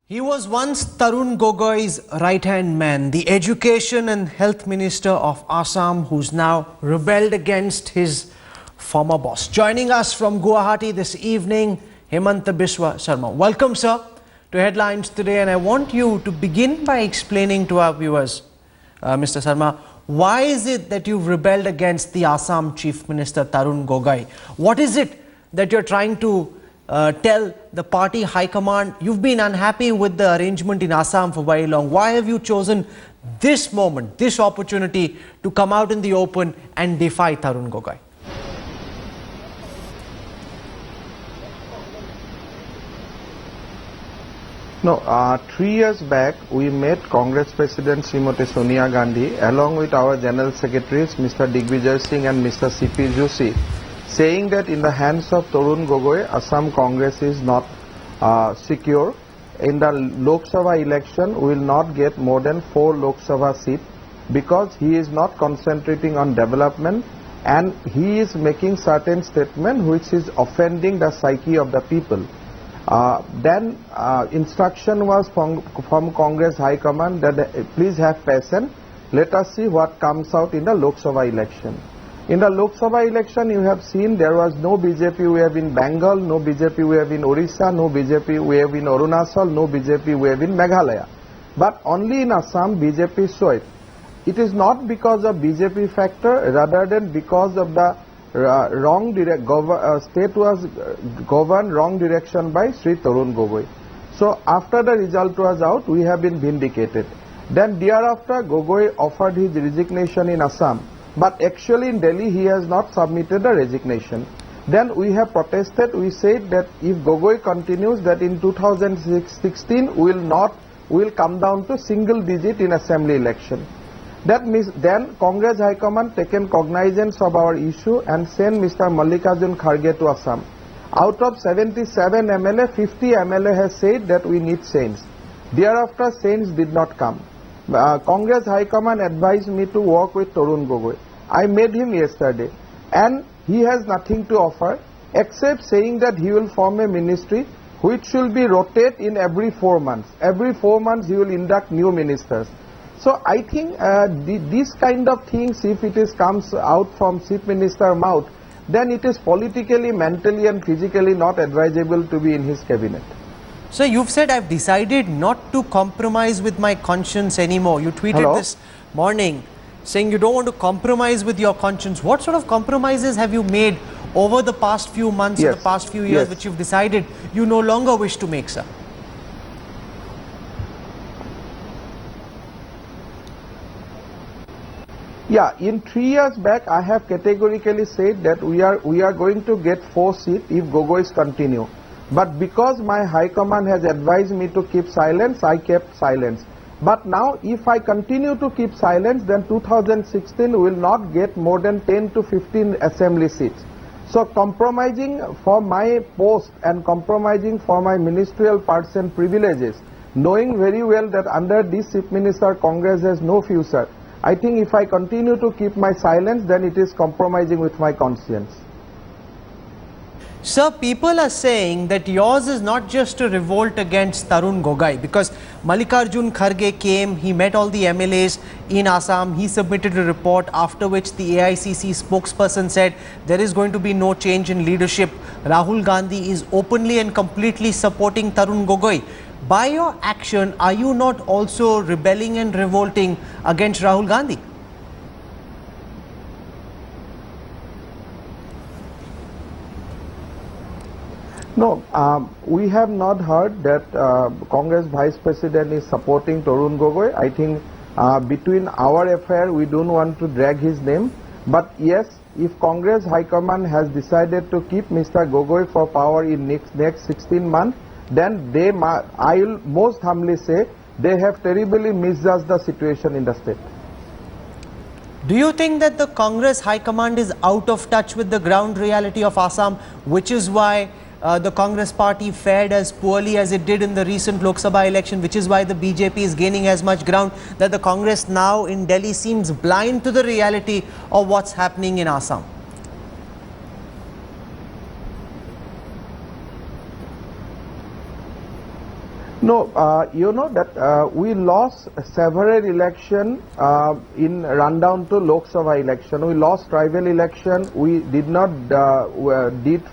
He was once Tarun Gogoi's right-hand man, the Education and Health Minister of Assam, who's now rebelled against his former boss. Joining us from Guwahati this evening, Himanta Biswa Sarma. Welcome, sir, to Headlines today. And I want you to begin by explaining to our viewers, Mr. Sarma, why is it that you've rebelled against the Assam Chief Minister, Tarun Gogoi? What is it that you're trying to tell the party high command? You've been unhappy with the arrangement in Assam for very long. Why have you chosen this moment, this opportunity to come out in the open and defy Tarun Gogoi? No, 3 years back we met Congress President Srimati Sonia Gandhi along with our General Secretaries Mr. Digvijay Singh and Mr. C.P. Joshi, saying that in the hands of Tarun Gogoi, Assam Congress is not secure. In the Lok Sabha election, we will not get more than 4 Lok Sabha seats because he is not concentrating on development and he is making certain statements which is offending the psyche of the people. Then instruction was from Congress High Command that please have patience, let us see what comes out in the Lok Sabha election. In the Lok Sabha election, you have seen there was no BJP wave in Bengal, no BJP wave in Orissa, no BJP wave in Arunachal, no BJP wave in Meghalaya. But only in Assam, BJP saw it. It is not because of BJP factor, rather than because of the state was governed wrong direction by Sri Tarun Gogoi. So after the result was out, we have been vindicated. Then thereafter, Gogoi offered his resignation in Assam. But actually in Delhi he has not submitted a resignation. Then we have protested. We said that if Gogoi continues, that in 2016 we will come down to single digit in assembly election. That means then Congress High Command taken cognizance of our issue and sent Mr. Mallikarjun Kharge to Assam. Out of 77 MLA, 50 MLA has said that we need change. Thereafter change did not come. Congress High Command advised me to work with Tarun Gogoi. I met him yesterday and he has nothing to offer except saying that he will form a ministry which will be rotate in every 4 months. Every 4 months he will induct new ministers. So I think this kind of things, if it comes out from Chief Minister's mouth, then it is politically, mentally and physically not advisable to be in his cabinet. So you've said, I've decided not to compromise with my conscience anymore. You tweeted this morning saying you don't want to compromise with your conscience. What sort of compromises have you made over the past few months and the past few years which you've decided you no longer wish to make, sir? Yeah, in 3 years back I have categorically said that we are going to get 4 seats if Gogois continue. But because my High Command has advised me to keep silence, I kept silence. But now if I continue to keep silence, then 2016 will not get more than 10 to 15 assembly seats. So compromising for my post and compromising for my ministerial person privileges, knowing very well that under this Chief Minister Congress has no future, I think if I continue to keep my silence, then it is compromising with my conscience. Sir, people are saying that yours is not just a revolt against Tarun Gogoi, because Mallikarjun Kharge came, he met all the MLAs in Assam, he submitted a report, after which the AICC spokesperson said there is going to be no change in leadership. Rahul Gandhi is openly and completely supporting Tarun Gogoi. By your action, are you not also rebelling and revolting against Rahul Gandhi? No, we have not heard that Congress Vice President is supporting Tarun Gogoi. I think between our affair, we don't want to drag his name. But yes, if Congress High Command has decided to keep Mr. Gogoi for power in next 16 months, then I will most humbly say they have terribly misjudged the situation in the state. Do you think that the Congress High Command is out of touch with the ground reality of Assam, which is why the Congress party fared as poorly as it did in the recent Lok Sabha election, which is why the BJP is gaining as much ground, that the Congress now in Delhi seems blind to the reality of what's happening in Assam? No, you know that we lost several election in rundown to Lok Sabha election. We lost tribal election. We did not did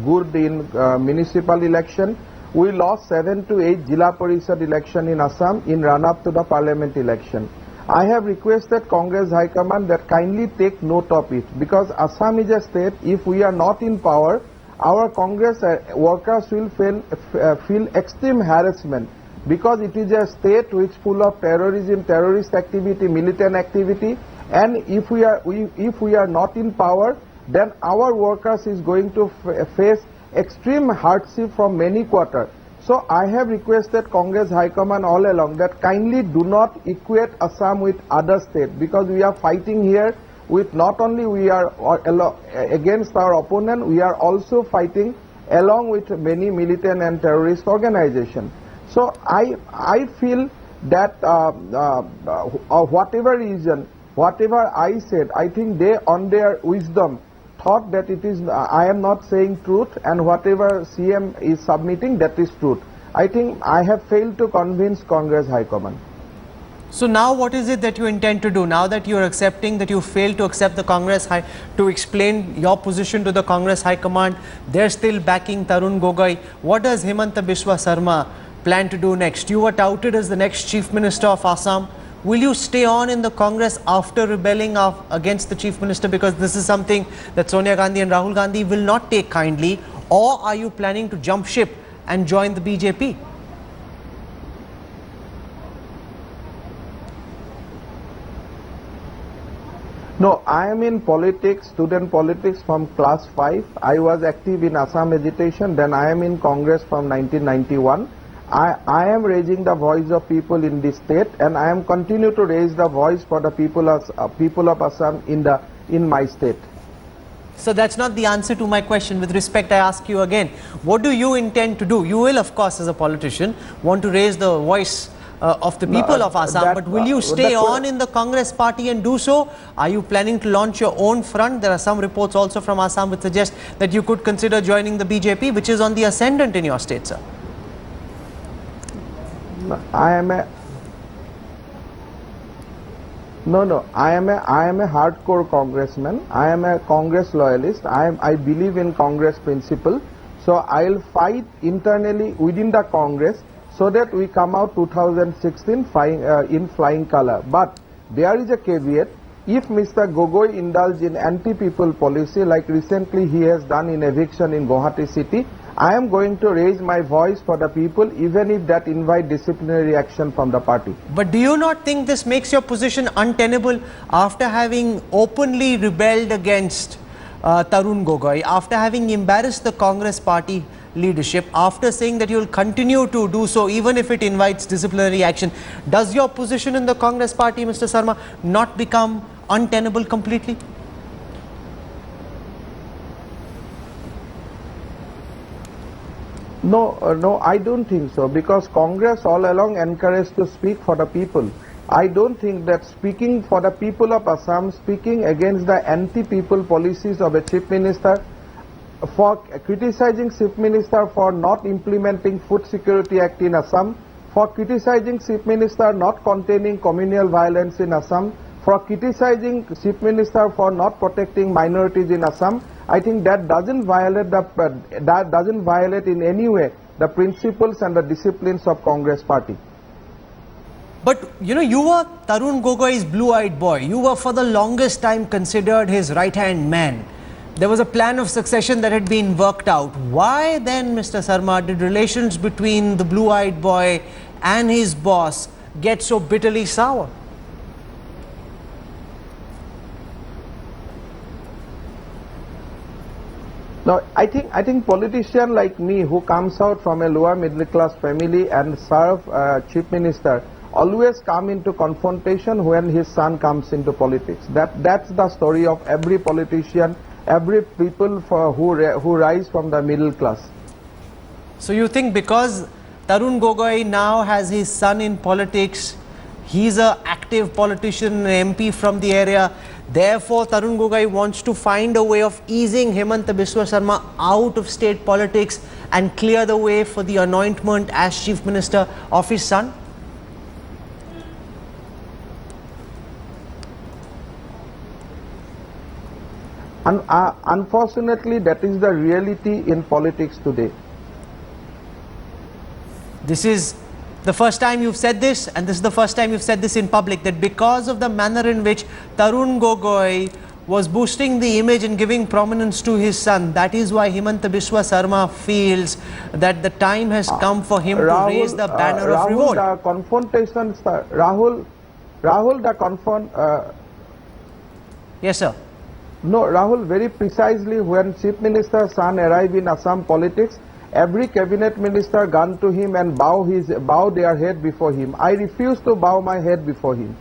good in municipal election. We lost 7 to 8 Jila Parishad election in Assam in run-up to the parliament election. I have requested Congress High Command that kindly take note of it, because Assam is a state. If we are not in power, our Congress workers will feel extreme harassment, because it is a state which is full of terrorism, terrorist activity, militant activity, and if we are not in power, then our workers is going to face extreme hardship from many quarters. So I have requested Congress High Command all along that kindly do not equate Assam with other states, because we are fighting here with not only we are against our opponent, we are also fighting along with many militant and terrorist organizations. So I feel that whatever reason, whatever I said, I think they on their wisdom thought that it is, I am not saying truth, and whatever CM is submitting, that is truth. I think I have failed to convince Congress High Command. So now what is it that you intend to do, now that you are accepting that you failed to accept the Congress High, to explain your position to the Congress High Command? They're still backing Tarun Gogoi. What does Himanta Biswa Sarma plan to do next? You were touted as the next Chief Minister of Assam. Will you stay on in the Congress after rebelling against the Chief Minister, because this is something that Sonia Gandhi and Rahul Gandhi will not take kindly, or are you planning to jump ship and join the BJP? No, I am in politics, student politics from class 5. I was active in Assam agitation, then I am in Congress from 1991. I am raising the voice of people in this state, and I am continue to raise the voice for the people of Assam in my state. So that's not the answer to my question. With respect, I ask you again, what do you intend to do? You will, of course, as a politician, want to raise the voice of the people of Assam, but will you stay on in the Congress party and do so? Are you planning to launch your own front? There are some reports also from Assam which suggest that you could consider joining the BJP, which is on the ascendant in your state, sir. I am a hardcore congressman. I am a Congress loyalist. I believe in Congress principle. So I'll fight internally within the Congress so that we come out 2016 in flying color. But there is a caveat. If Mr. Gogoi indulge in anti-people policy, like recently he has done in eviction in Guwahati city, I am going to raise my voice for the people, even if that invite disciplinary action from the party. But do you not think this makes your position untenable after having openly rebelled against Tarun Gogoi, after having embarrassed the Congress party leadership, after saying that you will continue to do so even if it invites disciplinary action? Does your position in the Congress party, Mr. Sarma, not become untenable completely? No, I don't think so, because Congress all along encouraged to speak for the people. I don't think that speaking for the people of Assam, speaking against the anti-people policies of a Chief Minister, for criticizing Chief Minister for not implementing Food Security Act in Assam, for criticizing Chief Minister not containing communal violence in Assam, for criticizing Chief Minister for not protecting minorities in Assam, I think that doesn't violate in any way the principles and the disciplines of Congress party. But you know, you were Tarun Gogoi's blue-eyed boy. You were for the longest time considered his right-hand man. There was a plan of succession that had been worked out. Why then, Mr. Sarma, did relations between the blue-eyed boy and his boss get so bitterly sour? Now, I think politician like me, who comes out from a lower middle class family and serve Chief Minister, always come into confrontation when his son comes into politics. That's the story of every politician, every people who rise from the middle class. So you think because Tarun Gogoi now has his son in politics, he's an active politician, an MP from the area, therefore Tarun Gogoi wants to find a way of easing Himanta Biswa Sarma out of state politics and clear the way for the anointment as Chief Minister of his son? Unfortunately, that is the reality in politics today. This is the first time you've said this, and this is the first time you've said this in public, that because of the manner in which Tarun Gogoi was boosting the image and giving prominence to his son, that is why Himanta Biswa Sarma feels that the time has come for him to raise the banner of revolt. The confrontation, Rahul, Yes, sir. No, Rahul, very precisely when Chief Minister's son arrived in Assam politics, every cabinet minister gone to him and bow their head before him. I refuse to bow my head before him.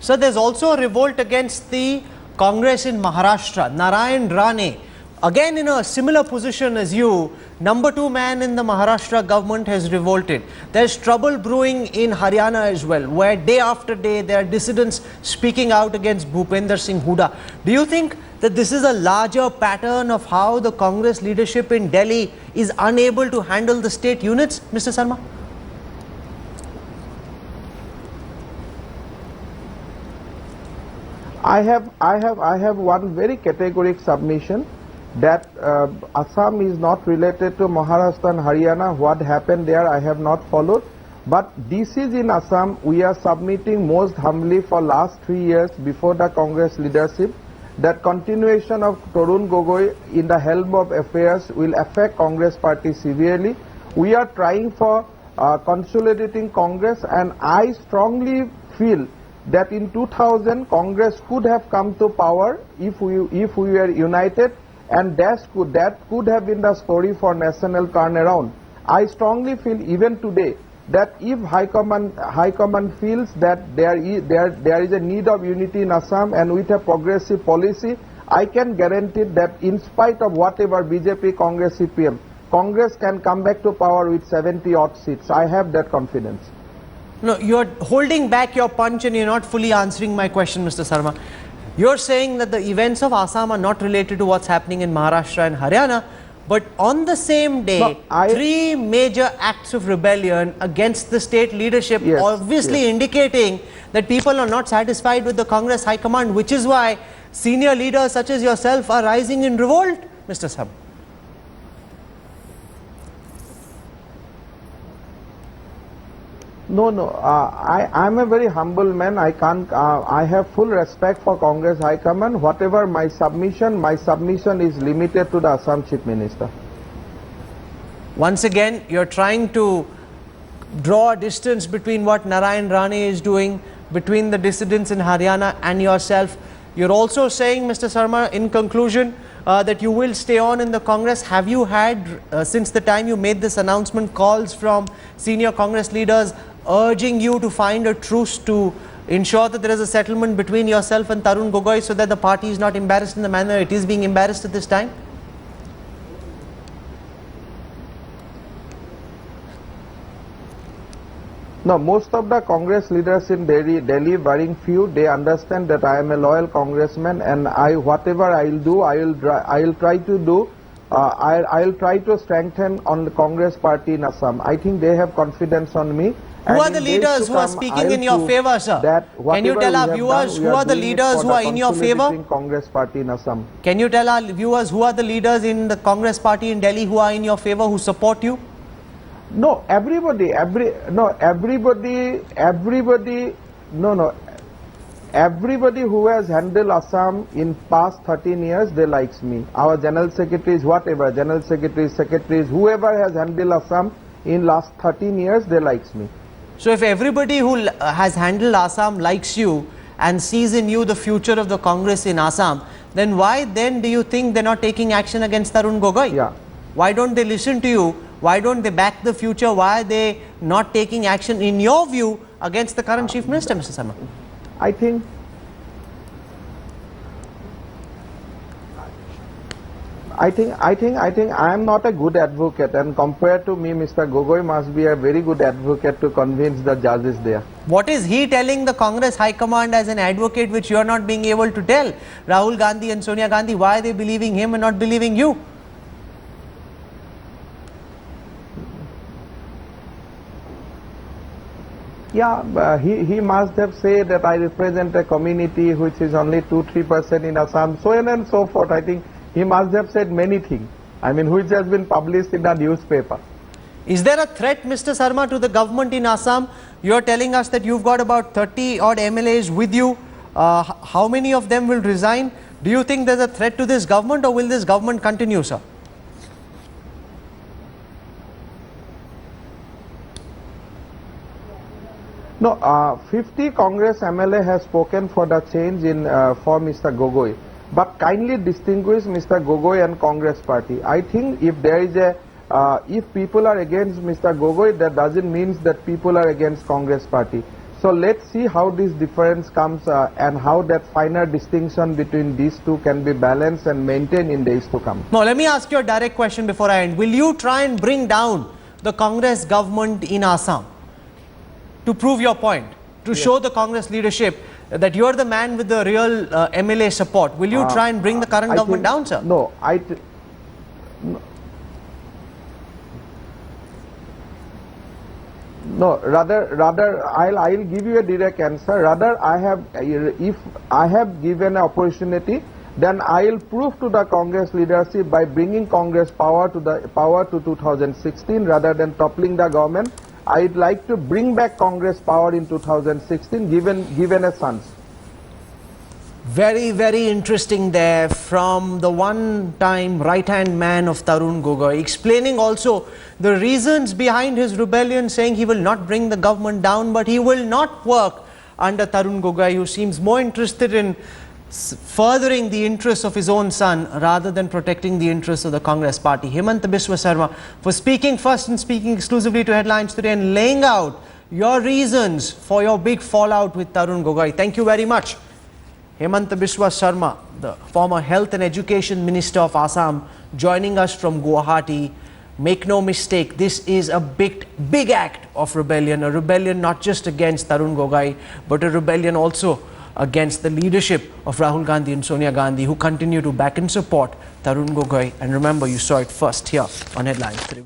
So there's also a revolt against the Congress in Maharashtra. Narayan Rane, again in a similar position as you, number 2 man in the Maharashtra government, has revolted. There's trouble brewing in Haryana as well, where day after day there are dissidents speaking out against Bhupender Singh Hooda. Do you think that this is a larger pattern of how the Congress leadership in Delhi is unable to handle the state units, Mr. Sarma? I have one very categoric submission that Assam is not related to Maharashtra and Haryana. What happened there I have not followed. But this is in Assam. We are submitting most humbly for last 3 years before the Congress leadership that continuation of Tarun Gogoi in the helm of affairs will affect Congress party severely. We are trying for consolidating Congress, and I strongly feel that in 2000 Congress could have come to power if we were united, and that could have been the story for national turnaround. I strongly feel even today that if High Command feels that there is a need of unity in Assam and with a progressive policy, I can guarantee that in spite of whatever BJP, Congress, CPM, Congress can come back to power with 70 odd seats. I have that confidence. No, you're holding back your punch and you're not fully answering my question, Mr. Sarma. You're saying that the events of Assam are not related to what's happening in Maharashtra and Haryana, but on the same day, 3 major acts of rebellion against the state leadership, yes, obviously yes, indicating that people are not satisfied with the Congress High Command, which is why senior leaders such as yourself are rising in revolt, Mr. Sarma. No, I'm a very humble man. I have full respect for Congress High Command. Whatever my submission is limited to the Assam Chief Minister. Once again, you're trying to draw a distance between what Narayan Rane is doing, between the dissidents in Haryana and yourself. You're also saying, Mr. Sarma, in conclusion, that you will stay on in the Congress. Have you had, since the time you made this announcement, calls from senior Congress leaders urging you to find a truce to ensure that there is a settlement between yourself and Tarun Gogoi so that the party is not embarrassed in the manner it is being embarrassed at this time? No, most of the Congress leaders in Delhi, barring few, they understand that I am a loyal congressman, and whatever I'll do, I'll try to do. I'll try to strengthen on the Congress party in Assam. I think they have confidence on me. Who are the leaders who are speaking in your favor, sir? Can you tell our viewers who are the leaders who are in your favor? Congress party in Assam. Can you tell our viewers who are the leaders in the Congress party in Delhi who are in your favor, who support you? No, everybody who has handled Assam in past 13 years, they likes me. Our general secretaries, whatever, general secretaries, whoever has handled Assam in last 13 years, they likes me. So if everybody who has handled Assam likes you and sees in you the future of the Congress in Assam, then why then do you think they're not taking action against Tarun Gogoi? Yeah. Why don't they listen to you? Why don't they back the future? Why are they not taking action, in your view, against the current Chief Minister, Mr. Sarma? I think I am not a good advocate, and compared to me, Mr. Gogoi must be a very good advocate to convince the judges there. What is he telling the Congress High Command as an advocate which you are not being able to tell? Rahul Gandhi and Sonia Gandhi, why are they believing him and not believing you? Yeah, he must have said that I represent a community which is only 2-3% in Assam, so on and so forth. I think he must have said many things, I mean, which has been published in the newspaper. Is there a threat, Mr. Sarma, to the government in Assam? You're telling us that you've got about 30 odd MLAs with you. How many of them will resign? Do you think there's a threat to this government, or will this government continue, sir? No, 50 Congress MLA has spoken for the change in for Mr. Gogoi, but kindly distinguish Mr. Gogoi and Congress party. I think if there is a if people are against Mr. Gogoi, that doesn't mean that people are against Congress party. So let's see how this difference comes and how that finer distinction between these two can be balanced and maintained in days to come. Now, let me ask you a direct question before I end. Will you try and bring down the Congress government in Assam to prove your point, to show the Congress leadership that you're the man with the real MLA support? Will you try and bring the current government down, sir? No, no, rather, I'll give you a direct answer. Rather, if I have given an opportunity, then I'll prove to the Congress leadership by bringing Congress power to 2016 rather than toppling the government. I'd like to bring back Congress power in 2016, given a chance. Very, very interesting there from the one-time right-hand man of Tarun Gogoi, explaining also the reasons behind his rebellion, saying he will not bring the government down, but he will not work under Tarun Gogoi, who seems more interested in furthering the interests of his own son rather than protecting the interests of the Congress party. Himanta Biswa Sarma for speaking first and speaking exclusively to Headlines Today and laying out your reasons for your big fallout with Tarun Gogoi. Thank you very much. Himanta Biswa Sarma, the former Health and Education Minister of Assam, joining us from Guwahati. Make no mistake, this is a big act of rebellion, a rebellion not just against Tarun Gogoi, but a rebellion also against the leadership of Rahul Gandhi and Sonia Gandhi, who continue to back and support Tarun Gogoi. And remember, you saw it first here on Headlines.